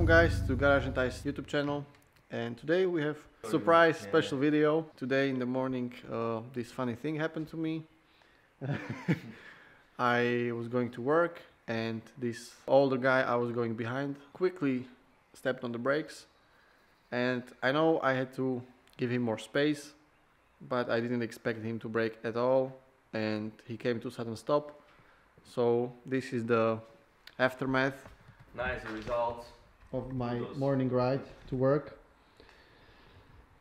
guys to GaragEnticed YouTube channel, and today we have a surprise special video. Today in the morning this funny thing happened to me. I was going to work and this older guy I was going behind quickly stepped on the brakes, and I know I had to give him more space, but I didn't expect him to brake at all, and he came to a sudden stop. So this is the aftermath. Nice results Of my morning ride to work.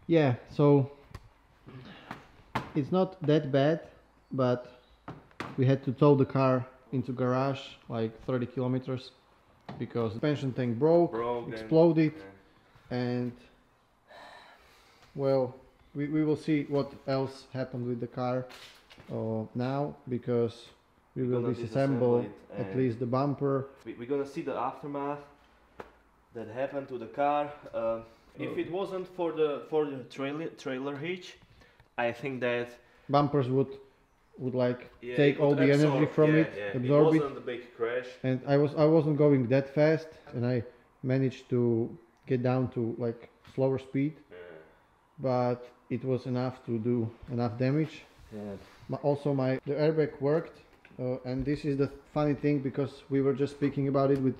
Yeah, so it's not that bad, but we had to tow the car into garage like 30 kilometers because the suspension tank broke exploded, and well, we will see what else happened with the car now, because we will disassemble at least the bumper. We're gonna see the aftermath that happened to the car. If it wasn't for the trailer hitch, I think that bumpers would like take all the energy from it, absorb it. It wasn't a big crash. And I wasn't going that fast, and I managed to get down to like slower speed, but it was enough to do enough damage. Also the airbag worked, and this is the funny thing, because we were just speaking about it with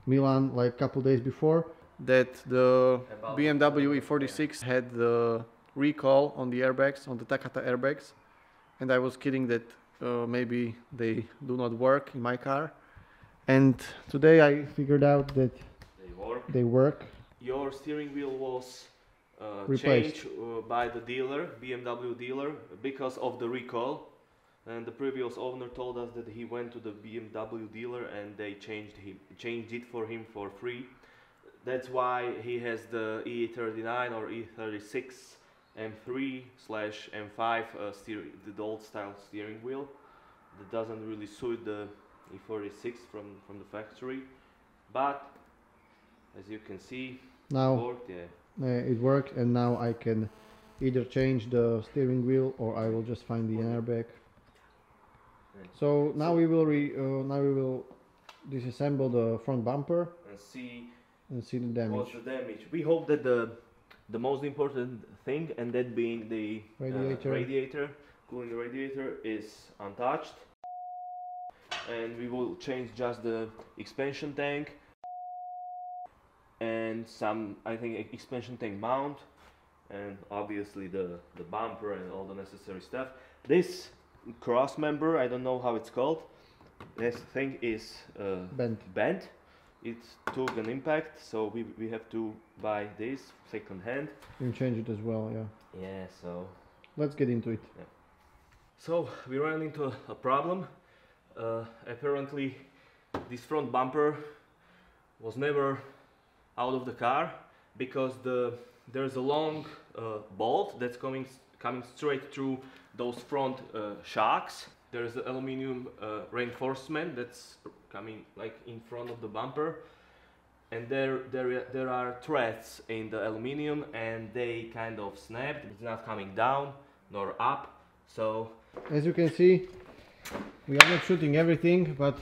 Milan like a couple days before, that the BMW E46 had the recall on the airbags, on the Takata airbags, and I was kidding that maybe they do not work in my car, and today I figured out that they work. Your steering wheel was replaced changed by the dealer, BMW dealer, because of the recall. And the previous owner told us that he went to the BMW dealer and they changed it for him for free. That's why he has the E39 or E36 M3/M5 the old style steering wheel that doesn't really suit the E46 from the factory. But as you can see, now it worked, it worked, and now I can either change the steering wheel or I will just find the airbag. So now we will disassemble the front bumper and see the damage. What's the damage. We hope that the most important thing, and that being the cooling radiator, is untouched, and we will change just the expansion tank and some, I think, expansion tank mount, and obviously the bumper and all the necessary stuff. This cross member, I don't know how it's called, this thing is bent. It took an impact, so we have to buy this second hand. You can change it as well, yeah, so let's get into it. So we ran into a problem. Apparently this front bumper was never out of the car, because there's a long bolt that's coming straight through those front shocks. There's the aluminum reinforcement that's coming like in front of the bumper, and there are threads in the aluminum, and they kind of snapped. It's not coming down nor up. So as you can see, we are not shooting everything, but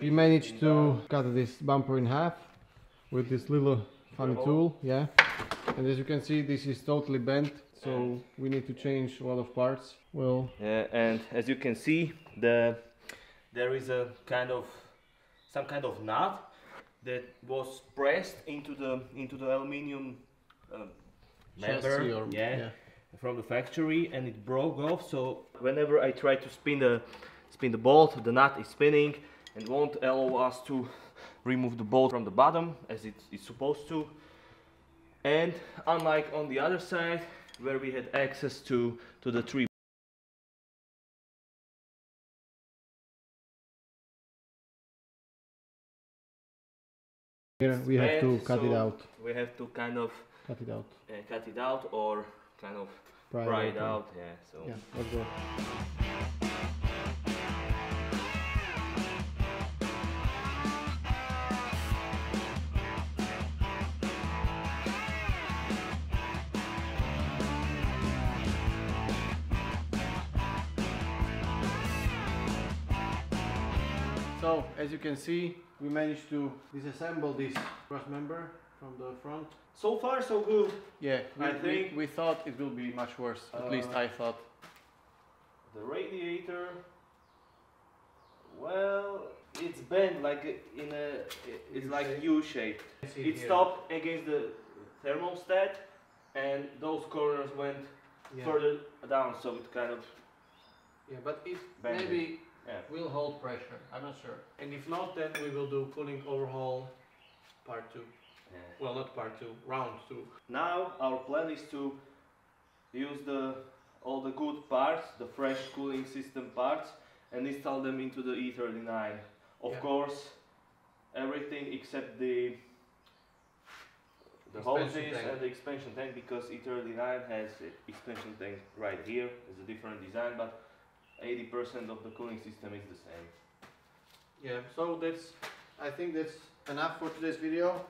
we managed to cut this bumper in half with this little funny tool, and as you can see, this is totally bent, so we need to change a lot of parts. Well, and as you can see, there is some kind of nut that was pressed into the aluminum member, from the factory, and it broke off. So whenever I try to spin the bolt, the nut is spinning and won't allow us to remove the bolt from the bottom as it's supposed to. And unlike on the other side, where we had access to the three, here we have to cut it out. We have to kind of cut it out or kind of pry it out. So let's go. So as you can see, we managed to disassemble this cross member from the front. So far so good. Yeah, I think we thought it will be much worse. At least I thought. The radiator, well, it's bent like in a, it's like U-shaped. It stopped against the thermostat, and those corners went further down, so it kind of. Yeah, but it bended. maybe will hold pressure. I'm not sure. And if not, then we will do cooling overhaul part 2. Yeah. Well, not part 2, round 2. Now our plan is to use all the good parts, the fresh cooling system parts, and install them into the E39. Of course, everything except the hoses and the expansion tank, because E39 has an expansion tank right here. It's a different design, but 80% of the cooling system is the same. Yeah, so I think that's enough for today's video.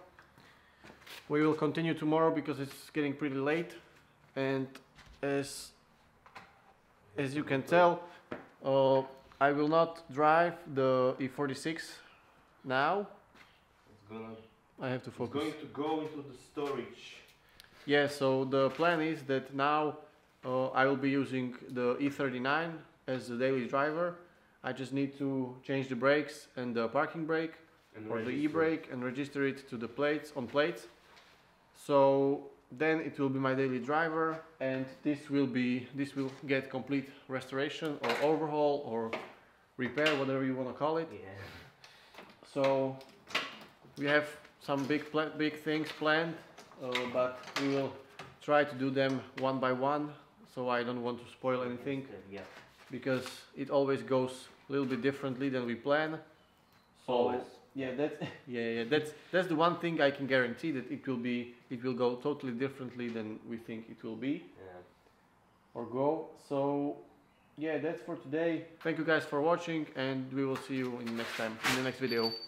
We will continue tomorrow because it's getting pretty late, and as you can tell, I will not drive the E46 now. I have to focus. It's going to go into the storage. Yeah, so the plan is that now I will be using the E39 as the daily driver. I just need to change the brakes and the parking brake or the e-brake and register it to the plates on plates. So then it will be my daily driver, and this will get complete restoration or overhaul or repair, whatever you want to call it. Yeah. So we have some big things planned, but we will try to do them one by one, so I don't want to spoil anything. Yeah. Because it always goes a little bit differently than we plan. So Always. Yeah, that's the one thing I can guarantee, that it will go totally differently than we think it will be. Yeah. Or go. So yeah, that's for today. Thank you guys for watching, and we will see you in the next video.